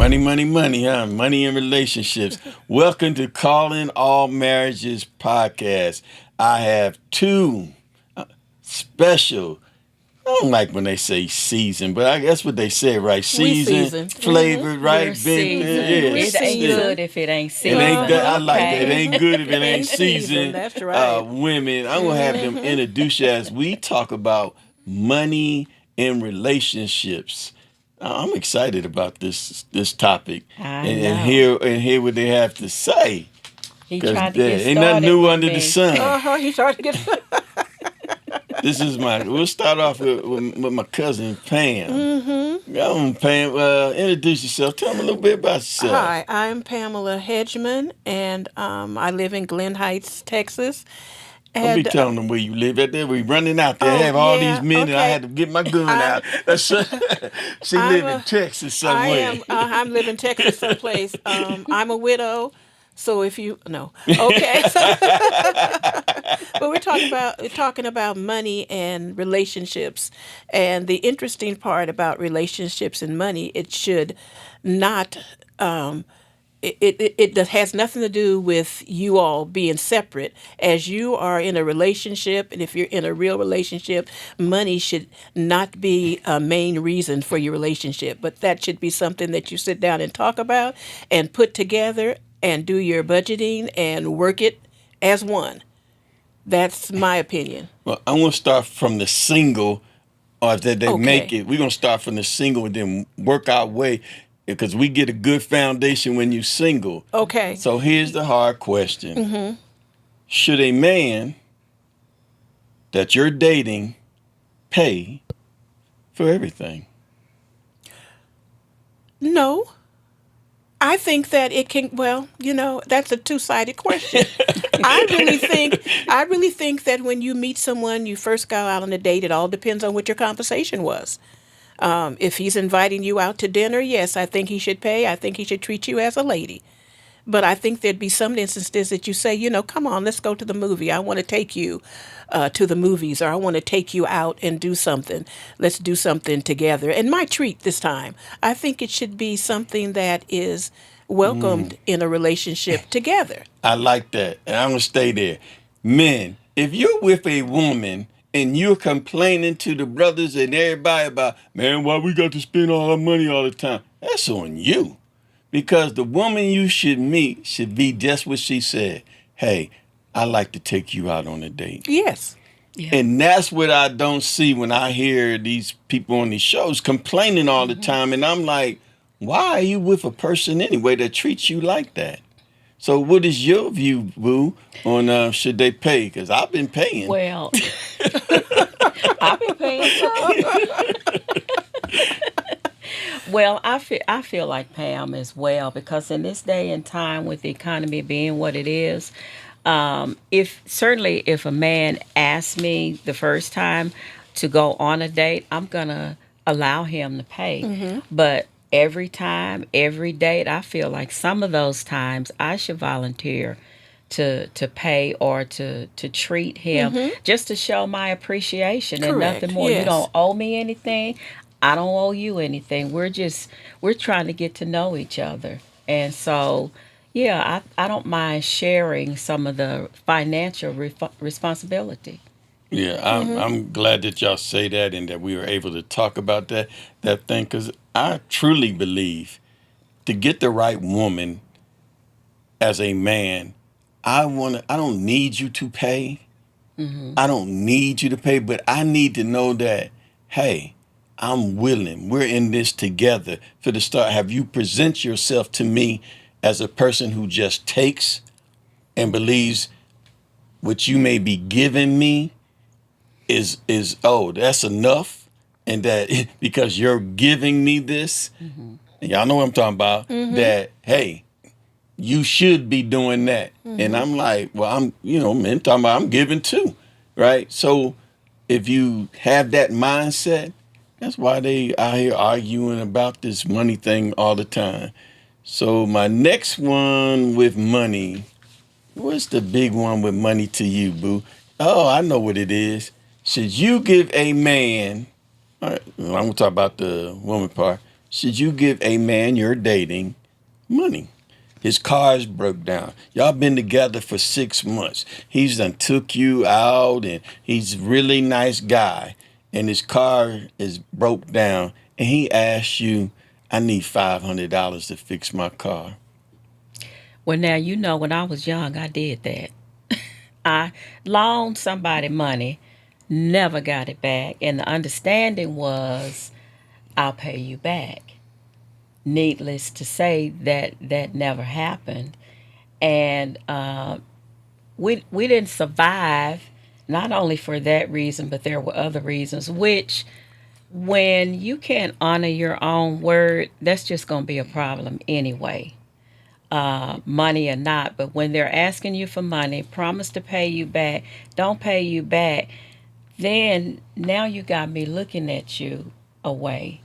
Money, money, money, huh? Money in relationships. Welcome to Calling All Marriages podcast. I have two special, I don't like when they say season, but I guess what they say, right? We Season, seasoned. flavored, right? We're Been, seasoned. We It ain't seasoned. good if it ain't it ain't seasoned. that. I like that. It Okay. ain't good if it ain't Ain't seasoned, seasoned. that's right. Women, I'm gonna have them introduce you as we talk about money in relationships. I'm excited about this topic I and know. hear what they have to say He because tried to there get ain't nothing started new with under the me. sun. He started to get. This is we'll start off with my cousin Pam. Pam, introduce yourself. Tell me a little bit about yourself. Hi, I'm Pamela Hedgeman, and I live in Glen Heights, Texas. Don't be And telling them where you live at there. We running out there. I oh have all these yeah, men and I okay. had to get my gun I'm out. That's she I'm live in a Texas I somewhere. am I'm living in Texas someplace. I'm a widow, so if you no okay. So, but we're talking about money and relationships, and the interesting part about relationships and money, it should not. Um, it has nothing to do with you all being separate. As you are in a relationship, and if you're in a real relationship, money should not be a main reason for your relationship, but that should be something that you sit down and talk about and put together and do your budgeting and work it as one. That's my opinion. Well, I'm gonna start from the single, or if they make Okay. it, we're gonna start from the single and then work our way, because we get a good foundation when you single. Okay. So here's the hard question: should a man that you're dating pay for everything? No. I think that it can, well, that's a two-sided question. I really think that when you meet someone, you first go out on a date, it all depends on what your conversation was. If he's inviting you out to dinner, yes, I think he should pay. I think he should treat you as a lady. But I think there'd be some instances that you say, come on, let's go to the movie. I want to take you to the movies, or I want to take you out and do something. Let's do something together. And my treat this time, I think it should be something that is welcomed in a relationship together. I like that. And I'm going to stay there. Men, if you're with a woman and you're complaining to the brothers and everybody about, man, why we got to spend all our money all the time? That's on you. Because the woman you should meet should be just what she said. Hey, I like to take you out on a date. Yes. Yeah. And that's what I don't see when I hear these people on these shows complaining all the time. And I'm like, why are you with a person anyway that treats you like that? So what is your view, Boo, on should they pay? Because I've been paying. Well, I've been paying some. Well, I feel like Pam as well, because in this day and time, with the economy being what it is, if a man asks me the first time to go on a date, I'm gonna allow him to pay. But every time, every date, I feel like some of those times I should volunteer to pay, or to treat him, just to show my appreciation and Correct. nothing more. You Yes. don't owe me anything. I don't owe you anything. We're trying to get to know each other. And so, yeah, I don't mind sharing some of the financial responsibility. Yeah, I'm glad that y'all say that and that we were able to talk about that thing, because I truly believe to get the right woman as a man, I don't need you to pay. I don't need you to pay, but I need to know that, hey, I'm willing. We're in this together. For the start, have you present yourself to me as a person who just takes and believes what you may be giving me is oh, that's enough, and that because you're giving me this, and y'all know what I'm talking about, that hey, you should be doing that. And I'm like, well, men talking about I'm giving too, right? So if you have that mindset, that's why they out here arguing about this money thing all the time. So my next one with money, what's the big one with money to you, Boo? Oh, I know what it is. Should you give a man, all right, I'm gonna talk about the woman part. should you give a man you're dating money? His car's broke down. Y'all been together for 6 months. He's done took you out and he's a really nice guy. And his car is broke down. And he asks you, I need $500 to fix my car. Well, now, when I was young, I did that. I loaned somebody money, never got it back. And the understanding was, I'll pay you back. Needless to say, that never happened. And we didn't survive, not only for that reason, but there were other reasons, which when you can't honor your own word, that's just going to be a problem anyway, money or not. But when they're asking you for money, promise to pay you back, don't pay you back, then now you got me looking at you away,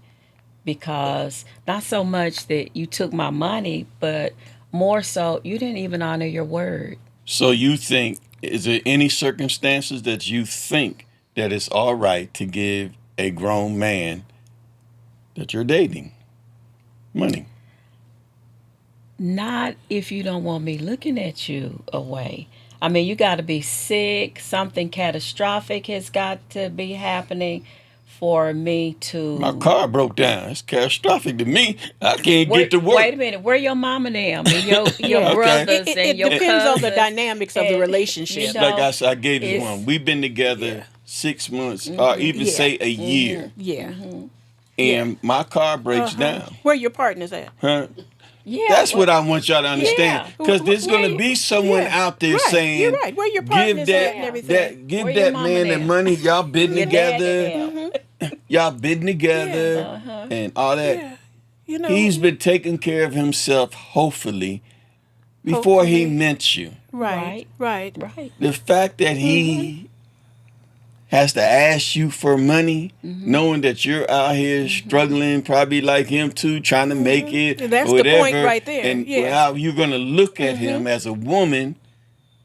because not so much that you took my money, but more so you didn't even honor your word. So you think, is there any circumstances that you think that it's all right to give a grown man that you're dating money? Not if you don't want me looking at you away. I mean, you got to be sick, something catastrophic has got to be happening for me to. My car broke down. It's catastrophic to me. I can't get to work. Wait a minute. Where your mom and them and your Okay. brothers It your depends on the cousins dynamics of the and, relationship. you Like know, I said, I gave this it's- one. We've been together Yeah. 6 months, or even Yeah. say a year, Yeah. and my car breaks down. Where your partner's at? Huh? Yeah, That's what I want y'all to understand. Yeah. Because there's going to be someone Yeah. out there Right. saying, You're right. Where your give partner's at and that, everything. give Where your that mama man that there? money. Y'all been Your dad together. there. Y'all been together and all that. Yeah. You know. He's been taking care of himself, hopefully, before he Hopefully. met you. Right. Right. Right. The fact that he has to ask you for money, knowing that you're out here struggling, probably like him too, trying to make it, That's or the whatever, point right there. and Yeah. how you're going to look at him as a woman,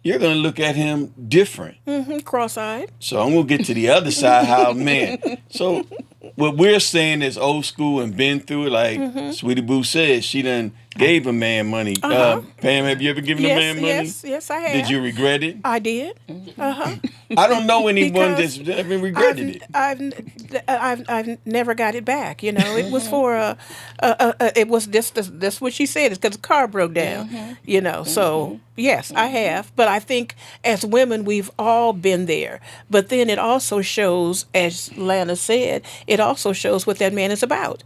you're going to look at him different. Cross-eyed. So I'm going to get to the other side, how man. So what we're saying is old school and been through it, like Sweetie Boo said, she done gave a man money. Pam, have you ever given a man money? Yes, I have. Did you regret it? I did. I don't know anyone Because that's ever regretted it. I've never got it back. You know, it was for it was this what she said. It's because the car broke down. You know, so yes, I have. But I think as women, we've all been there. But then it also shows, as Lana said, it also shows what that man is about.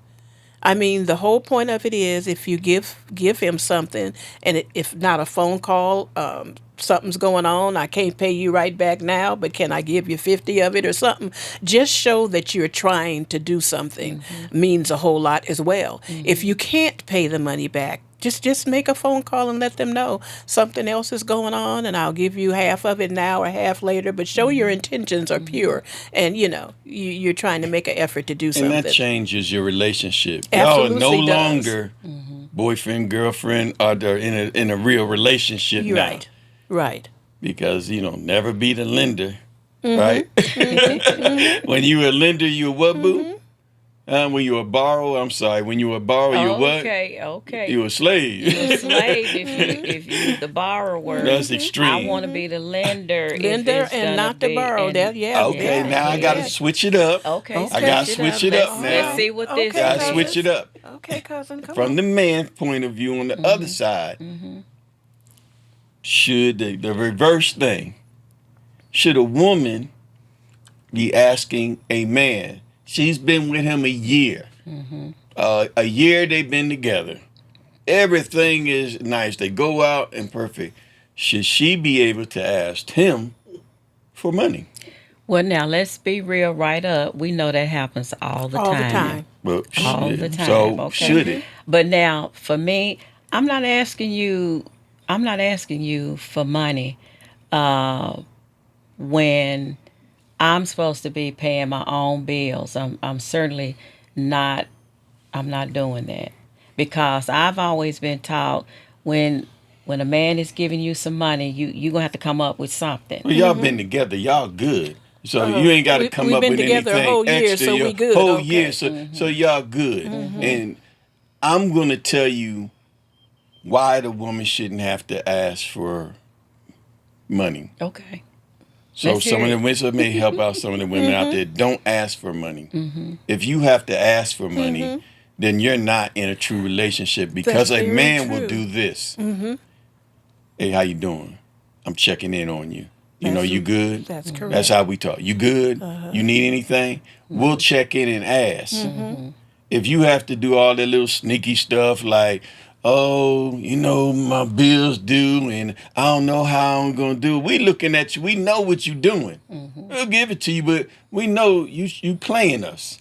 I mean, the whole point of it is if you give him something, and if not a phone call, something's going on, I can't pay you right back now, but can I give you 50 of it or something? Just show that you're trying to do something means a whole lot as well. If you can't pay the money back, just make a phone call and let them know something else is going on, and I'll give you half of it now or half later. But show your intentions are pure, and you're trying to make an effort to do something. And that changes your relationship. Y'all are no Absolutely does. longer boyfriend, girlfriend, or they're in a real relationship You're now. right, right. Because, never be the lender, right? When you a lender, you a what, boo? When you a borrower, I'm sorry. When you a borrower, you a what? Okay. You a slave. You're a slave if you the borrower. That's extreme. I want to be the lender. if Lender it's and gonna not to be- borrow. and- That Okay, yeah. now I got to Yeah. switch it up. Okay, I gotta switch it up now. Let's see what this Okay, Got to is. switch it up. Okay, cousin, come From on. the man's point of view on the other side, should the reverse thing, should a woman be asking a man, she's been with him a year, a year they've been together, everything is nice, they go out and perfect, should she be able to ask him for money? Well, now let's be real right up. We know that happens all the All time. the time. Well, All shit. the time. So okay. should it? But now, for me, I'm not asking you for money when I'm supposed to be paying my own bills. I'm certainly not. I'm not doing that, because I've always been taught when a man is giving you some money, you gonna have to come up with something. Well, y'all been together, y'all good. So you ain't got to come we've up been with together a anything whole year, extra. so Your we good, whole okay. year, so y'all good. And I'm going to tell you why the woman shouldn't have to ask for money. Okay. So Let's some hear of the it. women may help out some of the women out there. Don't ask for money. If you have to ask for money, then you're not in a true relationship That's because a very man will true. do this. Hey, how you doing? I'm checking in on you. You know, That's you good? that's That's correct. how we talk. You good? You need anything? We'll check in and ask. If you have to do all that little sneaky stuff like, oh, you know, my bills due and I don't know how I'm gonna do it. We looking at you. We know what you're doing. We'll give it to you, but we know you playing us.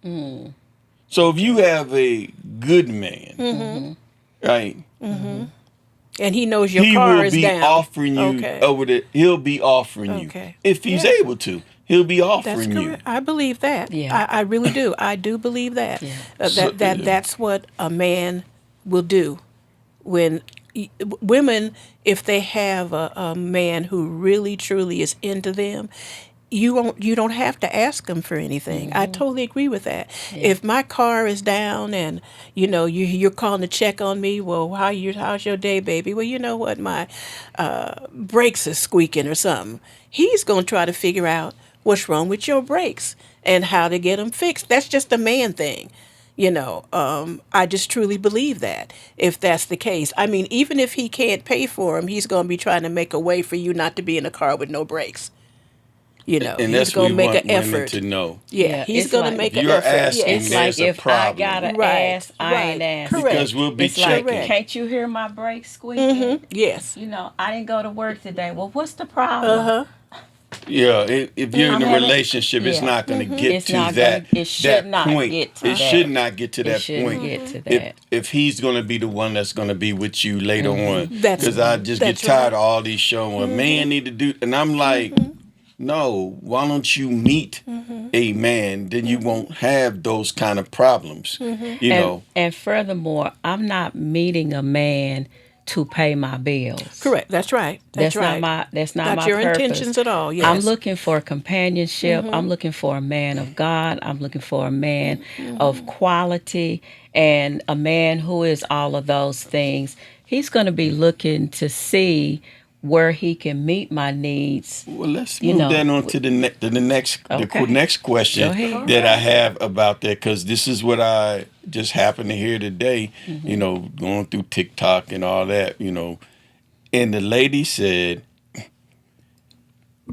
So if you have a good man, right, And he knows your he car will is be down. offering you Okay. over the. He'll be offering you Okay. if he's Yeah. able to. He'll be That's offering you. correct. I believe that. Yeah. I really do. I do believe that. Yeah. So, That's what a man will do when women, if they have a man who really truly is into them, you don't have to ask them for anything. I totally agree with that. If my car is down and you're calling to check on me, well, how's your day, baby? Well, you know what, my brakes is squeaking or something. He's gonna try to figure out what's wrong with your brakes and how to get them fixed. That's just a man thing. I just truly believe that if that's the case. I mean, even if he can't pay for them, he's going to be trying to make a way for you not to be in a car with no brakes. and He's that's what going we to make an want women effort. to know. Yeah, Yeah, he's it's going to like make If an you're effort. asking, it's Yes. like there's a if I problem gotta Right, ask, I ain't right. asking. because Correct. we'll be It's like, checking. Correct. can't you hear my brakes squeaking? Yes. You know, I didn't go to work today. Well, what's the problem? Yeah, if you're in I'm a having, relationship, it's yeah. not going to get It's to not gonna. It should that not point. get to It that. should not get to It that shouldn't point. get to If that. if he's going to be the one that's going to be with you later on, That's because I just get that's tired right. of all these shows where man need to do, and I'm like, no, why don't you meet a man? Then you won't have those kind of problems. You And know, and furthermore, I'm not meeting a man to pay my bills. Correct. That's right. That's right. That's not Not my your purpose. intentions at all. I'm Yes. looking for companionship. I'm looking for a man of God. I'm looking for a man of quality and a man who is all of those things. He's going to be looking to see where he can meet my needs, well, let's you move know. that on to the Okay. next Go question ahead. that I have about that because this is what I just happened to hear today. Going through TikTok and all that. And the lady said,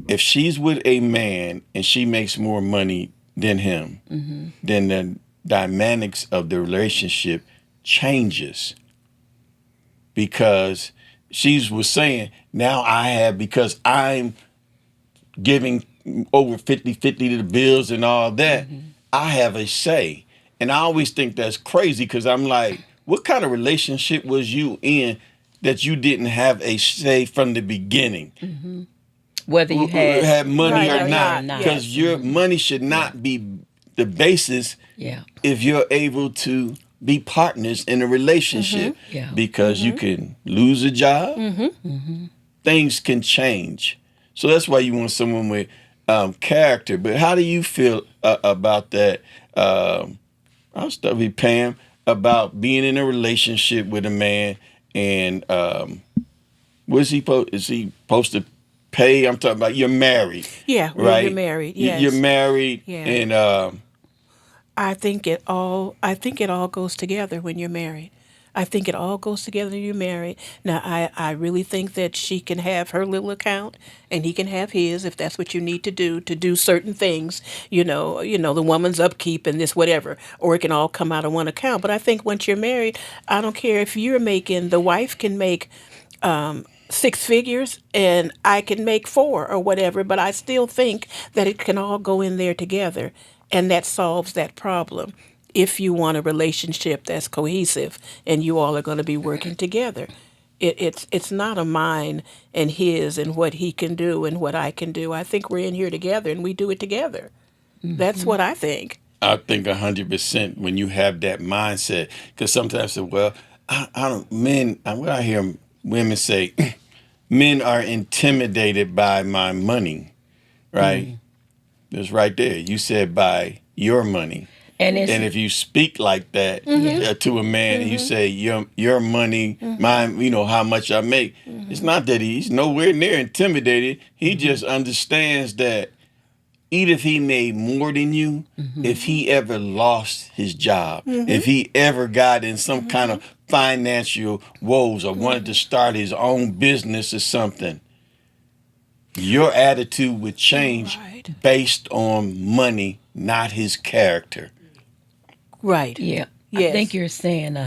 if she's with a man and she makes more money than him, then the dynamics of the relationship changes because she was saying now I have because I'm giving over 50-50 to the bills and all that, I have a say. And I always think that's crazy because I'm like, what kind of relationship was you in that you didn't have a say from the beginning? Whether you had Have money Right or or not? not. Because Yes. your money should not be the basis yeah. if you're able to be partners in a relationship Yeah. because you can lose a job, things can change. So that's why you want someone with character. But how do you feel about that? I'll start with Pam about being in a relationship with a man and is he supposed to pay? I'm talking about you're married, Yeah. When you're right? married. You're Yes. married, Yeah. and I think it all goes together when you're married. I think it all goes together when you're married. Now, I really think that she can have her little account and he can have his if that's what you need to do certain things, the woman's upkeep and this whatever, or it can all come out of one account. But I think once you're married, I don't care if the wife can make six figures and I can make four or whatever, but I still think that it can all go in there together and that solves that problem if you want a relationship that's cohesive and you all are going to be working together. It's not a mine and his and what he can do and what I can do. I think we're in here together and we do it together. That's what I think. I think 100% when you have that mindset, because sometimes I say, well, I don't men. What I hear women say, men are intimidated by my money, right? It's right there. You said by your money. And it's And if you speak like that to a man, and you say your money, mine, how much I make, it's not that he's nowhere near intimidated. He just understands that even if he made more than you, if he ever lost his job, if he ever got in some kind of financial woes or wanted to start his own business or something, your attitude would change Right. based on money, not his character. Right. yeah. I think Yes. you're saying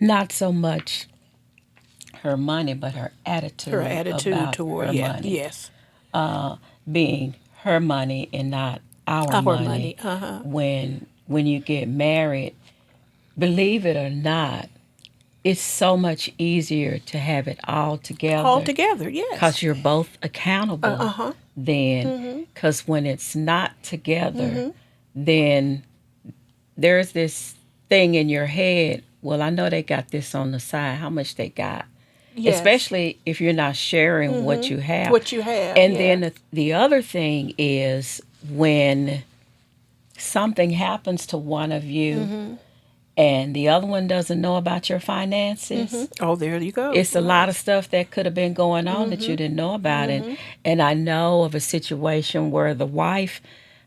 not so much her money, but her Her attitude attitude about toward, her yeah, money yes. being her money and not our Our money. money. Uh huh. When you get married, believe it or not, it's so much easier to have it all All together together. Yes. because you're both accountable. Uh-huh. Then, because when it's not together, then there's this thing in your head. Well, I know they got this on the side. How much they got? Yes. Especially if you're not sharing what you have. What you have. And Yeah. then the other thing is when something happens to one of you and the other one doesn't know about your finances. Oh, there you go. It's a lot of stuff that could have been going on that you didn't know about. And I know of a situation where the wife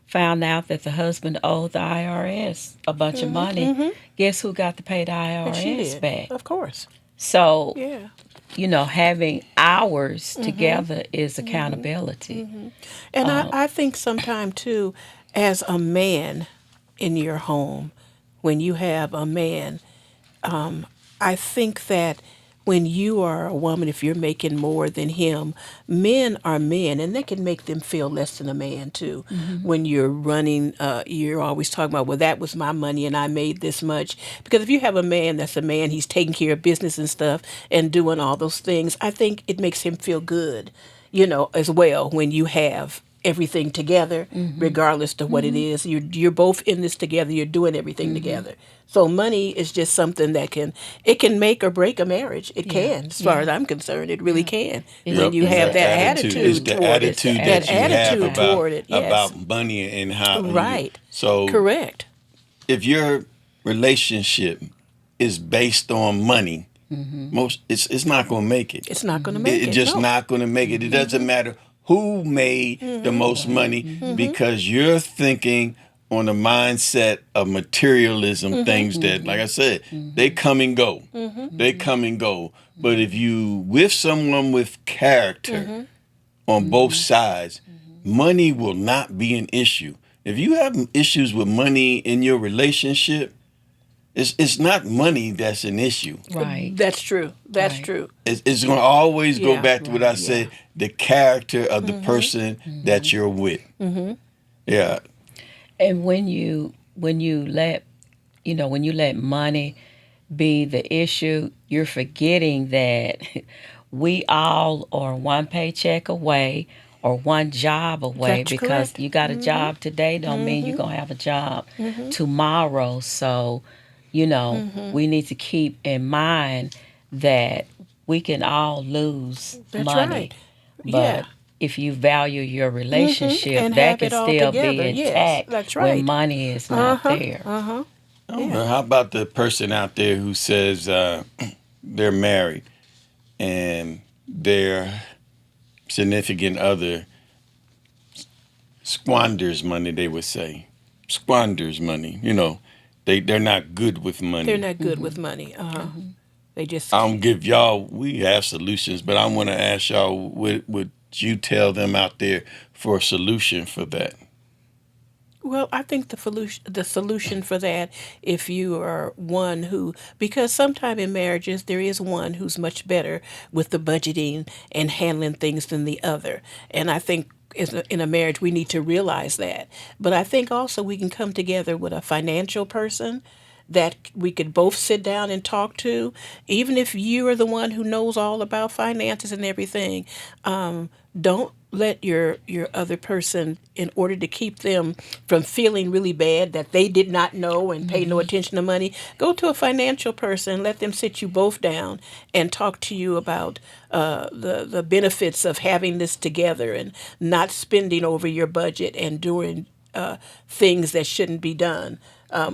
found out that the husband owed the IRS a bunch of money. Guess who got to pay the And she IRS did. back? Of course. So, Yeah. having hours together is accountability. And I think sometime too, as a man in your home, when you have a man, I think that when you are a woman, if you're making more than him, men are men, and that can make them feel less than a man too. When you're running, you're always talking about, well, that was my money and I made this much. Because if you have a man that's a man, he's taking care of business and stuff and doing all those things, I think it makes him feel good, as well when you have everything together, regardless to what it is. You're both in this together. You're doing everything together. So money is just something that can make or break a marriage. It can, as far as I'm concerned, it really can. When It's, you it's have the that attitude. It's attitude the toward it, It's the attitude that that you have attitude attitude. toward it. Yes, about money and how right, so correct. if your relationship is based on money, it's not going to make it. It's not going to It, make it's it. just No. not going to make it. It doesn't matter who made the most money because you're thinking on a mindset of materialism, things that, like I said, they come and go. They come and go. But if you with someone with character on both sides, money will not be an issue. If you have issues with money in your relationship, it's not money that's an issue. Right. That's true. That's Right. true. It's going to always go Yeah. back to what I Right. said, the character of the person that you're with. Yeah. And when you let money be the issue, you're forgetting that we all are one paycheck away or one job away That's because correct. you got a job today don't mean you're going to have a job tomorrow. So, we need to keep in mind that we can all lose That's money. right. Yeah. But if you value your relationship, And that have can it all still be together. Yes, intact that's when right. money is not there. I don't know. How about the person out there who says they're married and their significant other squanders money, they would say. Squanders money. They're not good with money. They're not good with money. They just. I don't give y'all, we have solutions, but I want to ask y'all, would you tell them out there for a solution for that? Well, I think the solution for that, if you are one who, because sometime in marriages there is one who's much better with the budgeting and handling things than the other, and I think in a marriage we need to realize that. But I think also we can come together with a financial person that we could both sit down and talk to, even if you are the one who knows all about finances and everything. Don't let your other person, in order to keep them from feeling really bad that they did not know and pay no attention to money, go to a financial person, let them sit you both down and talk to you about the benefits of having this together and not spending over your budget and things that shouldn't be done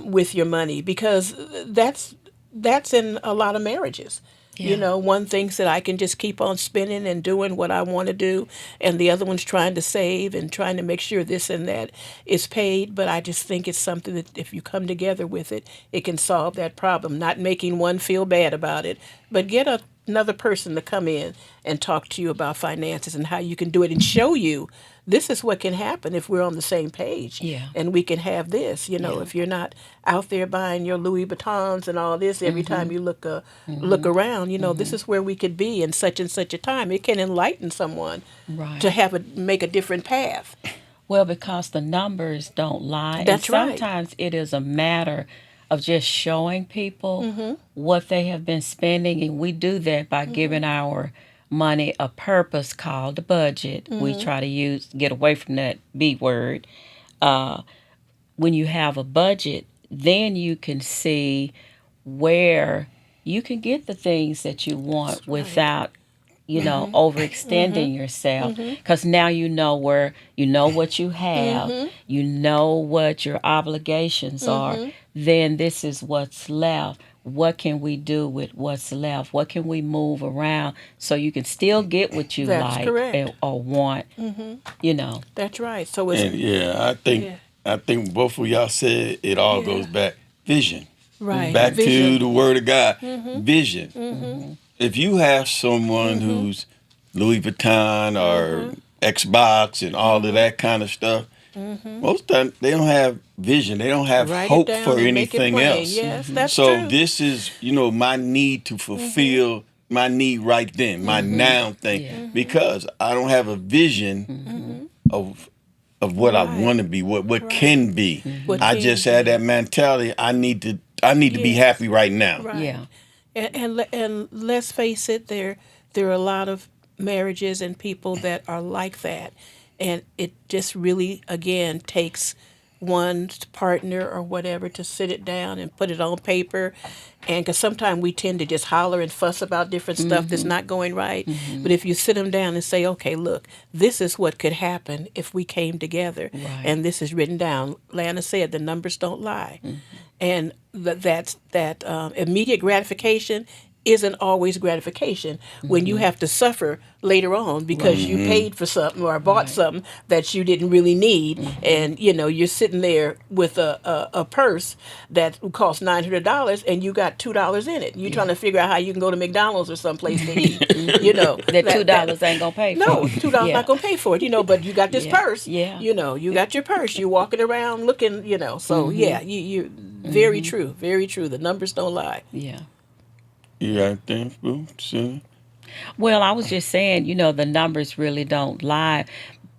with your money, because that's in a lot of marriages. You Yeah. know, one thinks that I can just keep on spending and doing what I want to do, and the other one's trying to save and trying to make sure this and that is paid. But I just think it's something that if you come together with it, it can solve that problem. Not making one feel bad about it, but get another person to come in and talk to you about finances and how you can do it, and show you this is what can happen if we're on the same page, Yeah. and we can have this. You know, Yeah. if you're not out there buying your Louis Vuittons and all this every time you look Mm-hmm. around, you know, this Mm-hmm. is where we could be in such and such a time. It can enlighten someone to Right. have a make a different path. Well, because the numbers don't lie. And That's right. sometimes it is a matter of just showing people what they have been spending. And we do that by giving our money a purpose called the budget. We try to get away from that B word. Uh, when you have a budget, then you can see where you can get the things that you want That's right. without overextending yourself, because now you know where, you know what you have, you know what your obligations are. Then this is what's left. What can we do with what's left? What can we move around so you can still get what you That's like correct. or want, you know? That's right. So it's And yeah, yeah, I think both of y'all said it all yeah, goes back vision. right. Back to Vision. the word of God, vision. Mm-hmm. If you have someone who's Louis Vuitton or Xbox and all of that kind of stuff, most of the time they don't have vision. They don't have Write it hope for down and make it anything plain. else. Yes, that's So true. this is, my need to fulfill my need right then, my now thing, Yeah. because I don't have a vision of what I Right. want to be, what Right. can be. What I can just had be. that mentality. I need to be Yes. happy right now. Right. Yeah. And let's face it, there are a lot of marriages and people that are like that, and it just really again takes one's partner or whatever to sit it down and put it on paper. And because sometimes we tend to just holler and fuss about different stuff that's not going right, but if you sit them down and say, okay, look, this is what could happen if we came together, Right. and this is written down. Lana said the numbers don't lie, and that immediate gratification isn't always gratification when you have to suffer later on because Right. you paid for something or bought Right. something that you didn't really need, and you're sitting there with a purse that costs $900 and you got $2 in it. You're trying Yeah. to figure out how you can go to McDonald's or someplace to eat. You know That that $2 ain't gonna pay for no, it. $2 Yeah. not gonna pay for it, but you got this Yeah. purse. Yeah. You got your purse. You're walking around looking, So yeah, you very true, very true. The numbers don't lie. Yeah. You got anything, boo? Sure. Well, I was just saying, the numbers really don't lie.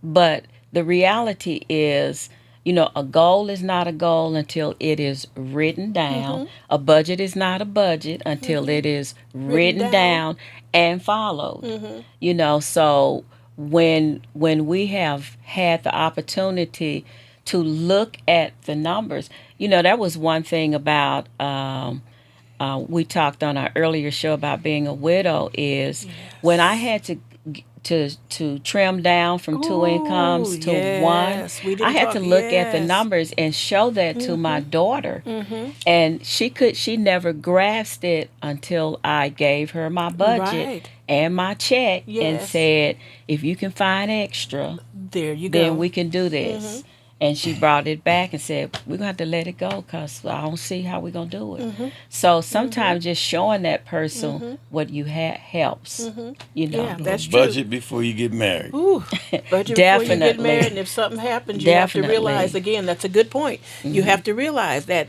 But the reality is, a goal is not a goal until it is written down. A budget is not a budget until it is Written written down. down and followed. So when we have had the opportunity to look at the numbers, that was one thing about we talked on our earlier show about being a widow is when I had to trim down from two Ooh, incomes to one. yes. We I didn't had talk. to look at the Yes. numbers and show that to my daughter. And she never grasped it until I gave her my budget Right. and my check and Yes. said, if you can find extra, There you then go. we can do this. And she brought it back and said, we're going to have to let it go because I don't see how we're going to do it. So sometimes just showing that person what you have helps, Yeah, that's true. Budget before you get married. Ooh, budget before you get Definitely. married, and if something happens, you have to Definitely. realize again. That's a good point. You have to realize that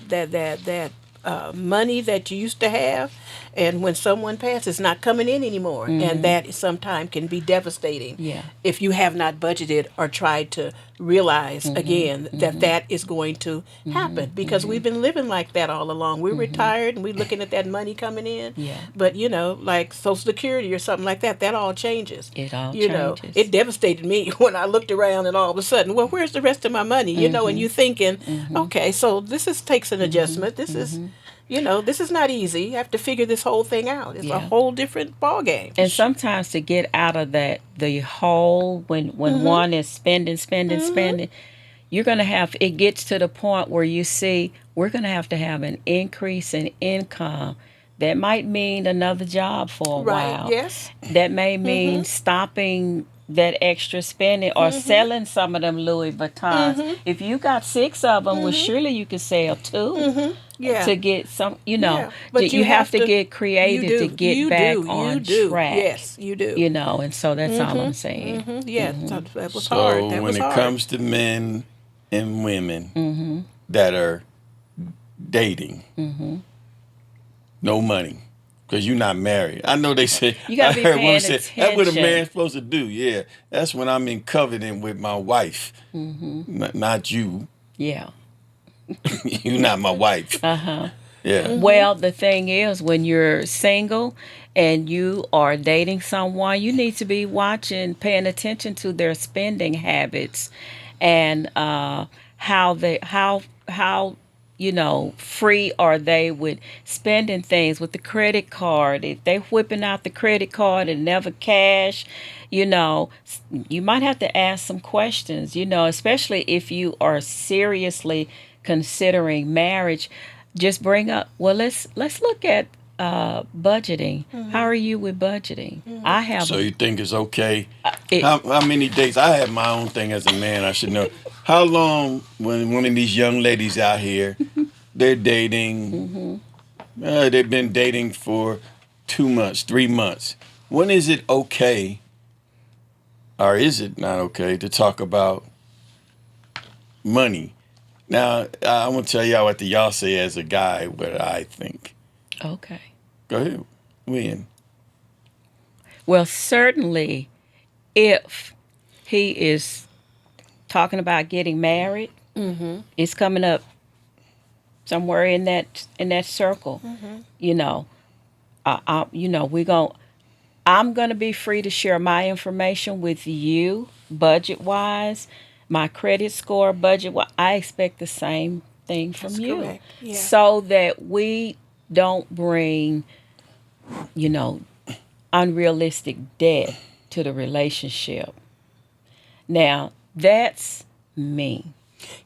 money that you used to have, and when someone passes, not coming in anymore, and that sometimes can be devastating. Yeah. If you have not budgeted or tried to realize again that is going to happen, because we've been living like that all along. We're retired and we're looking at that money coming in. Yeah. But like Social Security or something like that all changes. It all It changes. devastated me when I looked around and all of a sudden, well, where's the rest of my money? And you thinking, okay, so takes an adjustment. This is, this is not easy. You have to figure this whole thing out. It's a Yeah. whole different ball game. And sometimes to get out of the hole when one is spending, you're going to have, it gets to the point where you see we're going to have an increase in income. That might mean another job for a Right. while. Yes. That may mean stopping that extra spending or selling some of them Louis Vuittons. If you got 6 of them, well, surely you could sell 2 Yeah. to get some, Yeah. But you you have have to to. get You creative to do. get You back do. You on do. track, Yes, you do. and so that's all I'm saying. Yeah. That was hard. So That when was it hard. comes to men and women that are dating, no money. Because you're not married. I know they say, You got I to be heard women paying say, that's what a attention. man's supposed to do. Yeah, that's when I'm in covenant with my wife. Not you. Yeah. You're not my wife. Uh-huh. Yeah. Well, the thing is, when you're single and you are dating someone, you need to be watching, paying attention to their spending habits, and how free are they with spending things with the credit card. If they whipping out the credit card and never cash, you know, you might have to ask some questions. Especially if you are seriously considering marriage. Just bring up, well, let's look at budgeting. How are you with budgeting? I have So a you think it's okay? it, How many dates? I have my own thing as a man. I should know. How long when one of these young ladies out here, they're dating, they've been dating for 2 months, 3 months. When is it okay, or is it not okay, to talk about money? Now, I want to tell y'all what the y'all say as a guy, what I think. okay. Go ahead, win. Well, certainly, if he is talking about getting married, it's coming up somewhere in that circle. You know, we going I'm gonna be free to share my information with you, budget wise, my credit score, budget wise. I expect the same thing from That's you, correct. Yeah. so that we don't bring, you know, unrealistic debt to the relationship. Now, that's me.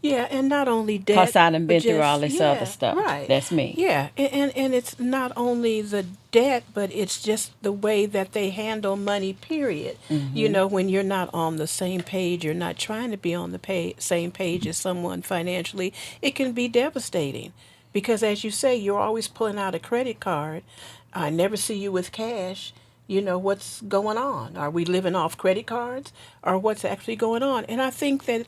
Yeah, and not only Cause debt, I done but been through all just this other yeah, stuff. right. That's me. Yeah, and it's not only the debt, but it's just the way that they handle money. Period. When you're not on the same page, you're not trying to be on the same page as someone financially. It can be devastating, because as you say, you're always pulling out a credit card. I never see you with cash. What's going on? Are we living off credit cards, or what's actually going on? And I think that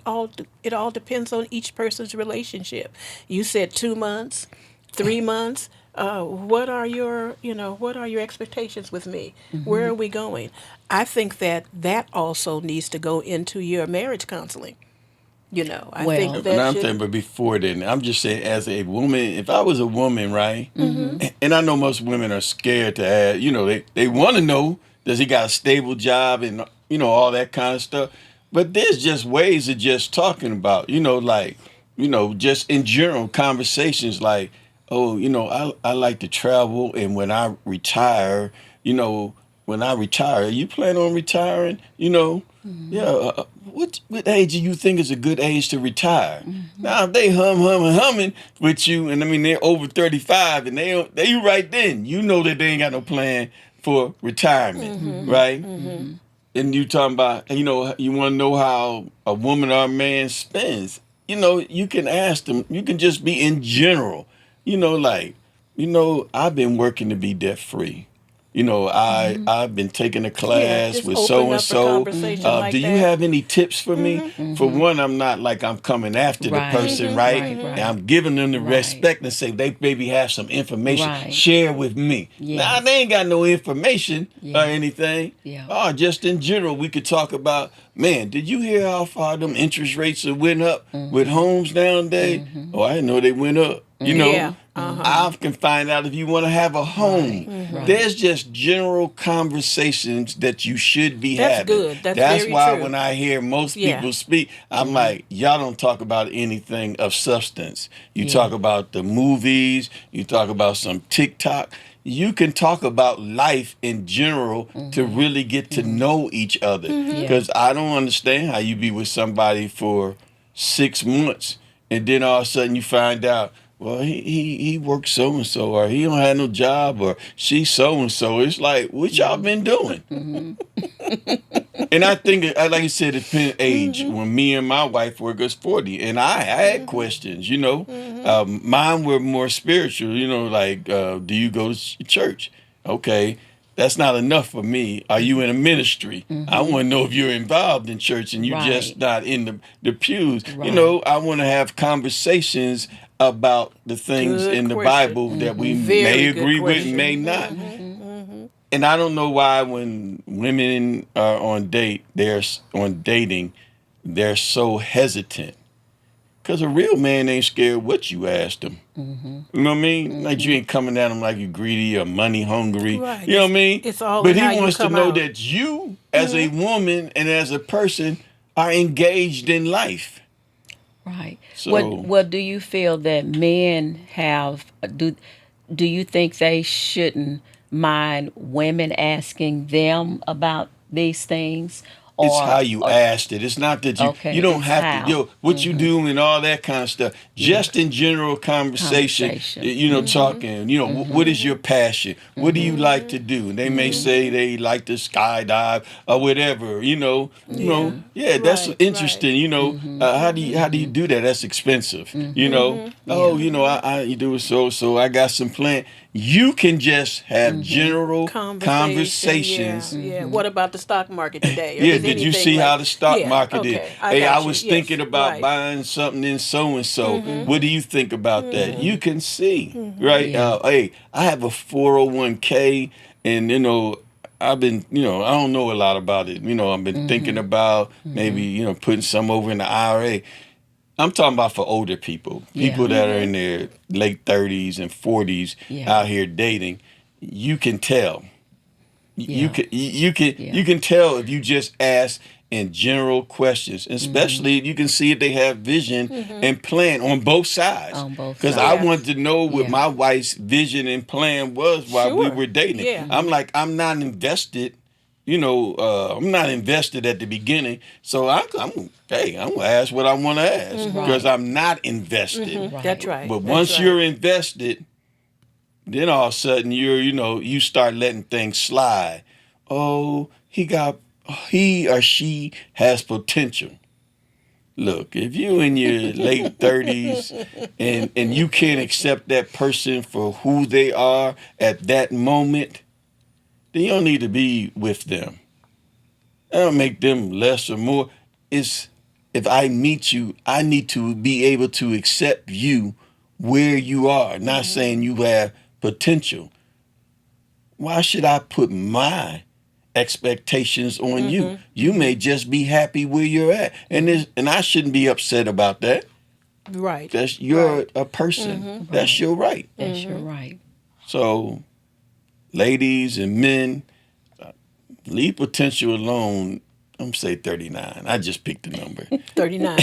it all depends on each person's relationship. You said 2 months, 3 months. What are your expectations with me? Where are we going? I think that also needs to go into your marriage counseling. I think Well, And that I'm should. saying, but before then, I'm just saying, as a woman, if I was a woman, right, and I know most women are scared to ask, they want to know, does he got a stable job and, all that kind of stuff. But there's just ways of just talking about, like, just in general conversations like, oh, I like to travel. And when I retire, you know, when I retire, you plan on retiring? Yeah. What age do you think is a good age to retire? Now, if they humming with you, and I mean they're over 35, and they right then, that they ain't got no plan for retirement, right? And you talking about, you want to know how a woman or a man spends. You can ask them. You can just be in general. Like, I've been working to be debt free. I've been taking a Yeah, class just with so open and up a so. conversation Do like you that. have any tips for me? For one, I'm not like I'm coming after the right, person, right? right, And right, I'm giving them the right, respect and say they maybe have some information. right. Share with me. Now they Yes. ain't got no information or Yeah. anything. Yeah. Oh, just in general, we could talk about. Man, did you hear how far them interest rates have went up with homes nowadays? Oh, I didn't know they went up. Yeah. Uh-huh. I can find out if you want to have a home. Right. Right. There's just general conversations that you should be That's having. good. That's That's very why true. when I hear most Yeah. people speak, I'm like, y'all don't talk about anything of substance. You Yeah. talk about the movies, you talk about some TikTok. You can talk about life in general to really get to know each other. Yeah. Because I don't understand how you be with somebody for 6 months, and then all of a sudden you find out, well, he works so and so, or he don't have no job, or she's so and so. It's like, what y'all been doing? And I think, like I said, it depends age. When me and my wife were just 40, and I had questions, mine were more spiritual, like, do you go to church? Okay, that's not enough for me. Are you in a ministry? I want to know if you're involved in church and you just Right. not in the pews. Right. I want to have conversations about the things Good in the question. Bible that we may Very good agree with and may question. not. And I don't know why when women are on dating, they're so hesitant. Because a real man ain't scared what you asked him. You know what I mean? Like you ain't coming at him like you greedy or money hungry. Right. You know what I mean? It's all But in he how you wants to come know out. that you, as a woman and as a person, are engaged in life. Right. What So what do you feel that men have do you think they shouldn't mind women asking them about these things it's how or you asked it. It's not that you okay, don't it's have to, how. what you do and all that kind of stuff. Yeah. Just in general conversation, Conversation. talking, what is your passion? What do you like to do? And they may say they like to skydive or whatever, Yeah. yeah, that's Right. Right. interesting, how do you do that? That's expensive, Oh, Yeah. you do it so I got some plan. You can just have general Conversation. Yeah. conversations. Yeah. What about the stock market today, or Yeah, just did you anything see like? how the stock Yeah. market is? Okay. I Hey, I got you. was thinking Yes. about Right. buying something in so and so. What do you think about that? You can see, right? Yeah. Hey, I have a 401k, and I've been, I don't know a lot about it. I've been thinking about maybe, putting some over in the IRA. I'm talking about for older people, Yeah. people that are in their late 30s and 40s Yeah. out here dating. You can tell. You Yeah. can you Yeah. can tell if you just ask in general questions, especially if you can see if they have vision and plan on both sides. On both Because I sides. Yeah. wanted to know what Yeah. my wife's vision and plan was while we Sure. were dating. Yeah. I'm like, I'm not invested. I'm not invested at the beginning, so I'm gonna ask what I want to ask because Right. I'm not invested. That's Right. right. But That's once right. you're invested, then all of a sudden you start letting things slide. Oh, he or she has potential. Look, if you in your late 30s and you can't accept that person for who they are at that moment, then you don't need to be with them. That don't make them less or more. It's if I meet you, I need to be able to accept you where you are. Not saying you have potential. Why should I put my expectations on you? You may just be happy where you're at, and I shouldn't be upset about that. Right. That's you're a person. That's Right. your right. That's your right. So, ladies and men, leave potential alone. I'm say 39. I just picked a number. 39.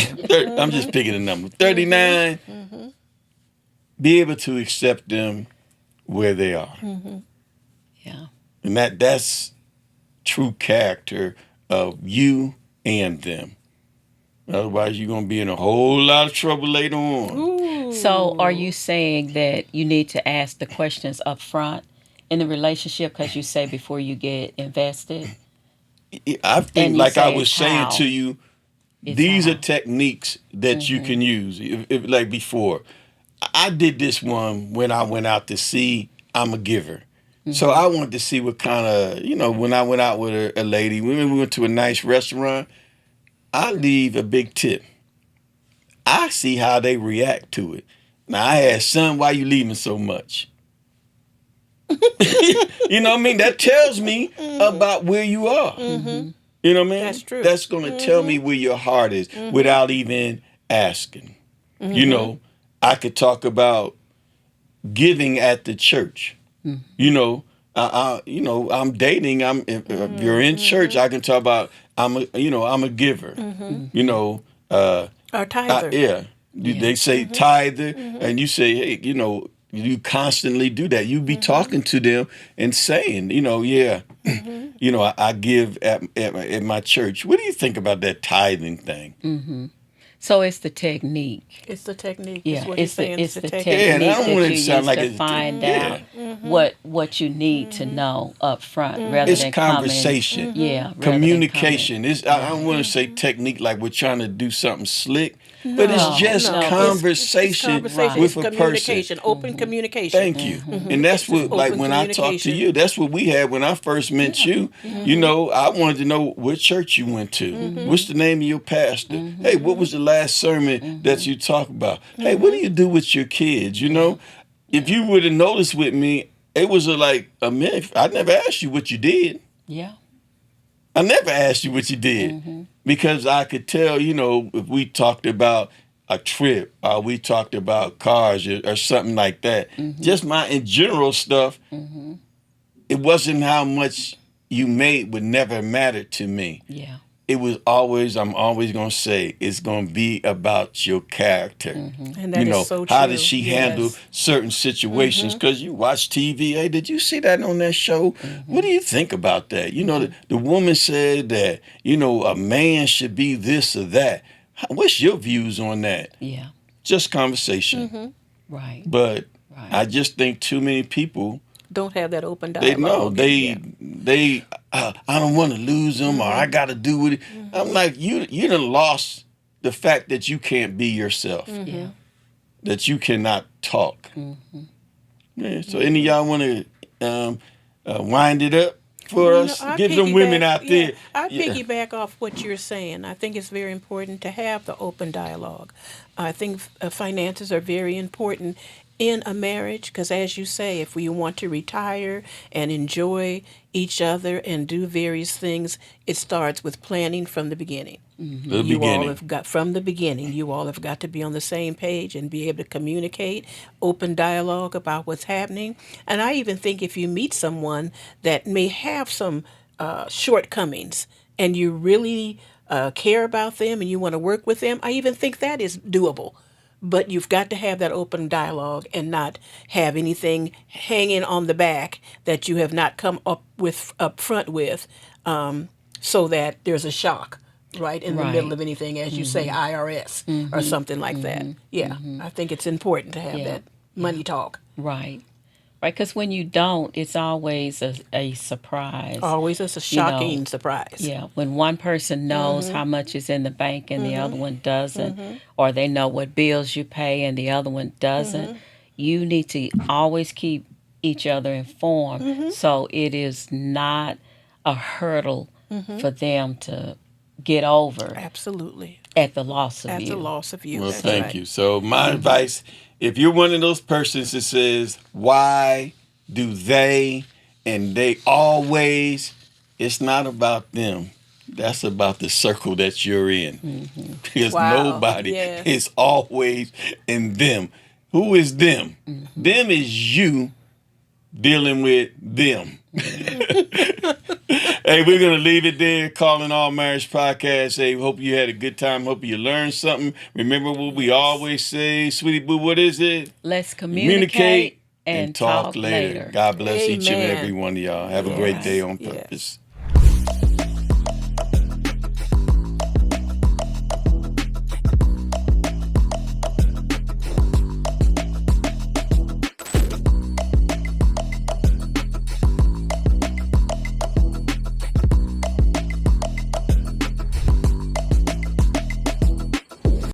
I'm just picking a number. 39. Be able to accept them where they are, Yeah. and that's true character of you and them. Otherwise, you're gonna be in a whole lot of trouble later on. Ooh. So, are you saying that you need to ask the questions up front in the relationship because you say before you get invested, I think, and you like I say was it's saying to how? you, It's these are how. techniques that you can use. If like before, I did this one when I went out to see. I'm a giver. So I wanted to see what kind of, when I went out with a lady, we went to a nice restaurant, I leave a big tip. I see how they react to it. Now I asked, son, why you leaving so much? You know what I mean? That tells me about where you are. You know what I mean? That's true. That's going to tell me where your heart is without even asking. You know, I could talk about giving at the church. You know, I'm dating. If you're in church, I can talk about I'm a giver. You know, Or tither. yeah. Yeah. They say tither, and you say, hey, you constantly do that. You be talking to them and saying, yeah, I give at my church. What do you think about that tithing thing? So it's the technique. It's the technique. Is Yeah, what he's saying. it's It's the the Yeah, technique. and I technique don't that want you it to sound use like to it's find yeah. out what you need to know up front, rather It's than coming. conversation, Yeah, rather than coming. communication. I don't want to say technique like we're trying to do something slick, but it's No, No, just no. no, It's conversation conversation. right. It's with a person. communication. Open communication. Thank you. And that's It's just what, like, open when I talked to communication. you, that's what we had when I first met you. You know, I wanted to know what church you went to. What's the name of your pastor? Hey, what was the last sermon that you talked about? Hey, what do you do with your kids? You know, if you would have noticed with me, it was like a minute. I never asked you what you did. Yeah. I never asked you what you did because I could tell, you know, if we talked about a trip or we talked about cars or something like that, just my in general stuff, it wasn't how much you made would never matter to me. Yeah. It was always, I'm always going to say, it's going to be about your character. And that You is know, so true. how does she handle Yes. certain situations? Because you watch TV. Hey, did you see that on that show? What do you think about that? You know, the woman said that, you know, a man should be this or that. What's your views on that? Yeah. Just conversation. Right. But Right. I just think too many people, Don't have that open they know, dialogue. Yeah. I don't want to lose them or I got to do it. I'm like, you done lost the fact that you can't be yourself, Yeah. that you cannot talk. Yeah, so any of y'all want to wind it up for You know, us? Give them women out there. I Yeah. piggyback off what you're saying. I think it's very important to have the open dialogue. I think finances are very important in a marriage because, as you say, if we want to retire and enjoy each other and do various things, it starts with planning from the beginning. The You all beginning. have got from the beginning. You all have got to be on the same page and be able to communicate, open dialogue about what's happening. And I even think if you meet someone that may have some shortcomings and you really care about them and you want to work with them, I even think that is doable. But you've got to have that open dialogue and not have anything hanging on the back that you have not come up front with, so that there's a shock right in the middle Right. of anything, as you say, IRS or something like that. Yeah, I think it's important to have Yeah. that money talk. Right. Right. Because when you don't, it's always a surprise. Always it's a shocking surprise. Yeah, when one person knows how much is in the bank and the other one doesn't, or they know what bills you pay and the other one doesn't, you need to always keep each other informed so it is not a hurdle for them to get over Absolutely. at the loss of At the you. loss of you. Well, That's thank right. you. So my advice, if you're one of those persons that says, why do they and they always, it's not about them. That's about the circle that you're in. Because Wow. nobody Yeah. is always in them. Who is them? Them is you dealing with them. Hey, we're going to leave it there. Calling All Marriage Podcast. Hey, hope you had a good time. Hope you learned something. Remember what we always say, sweetie boo, what is it? Let's communicate and talk later. God bless each and Amen. every one of y'all. Have a great day on Yes. purpose.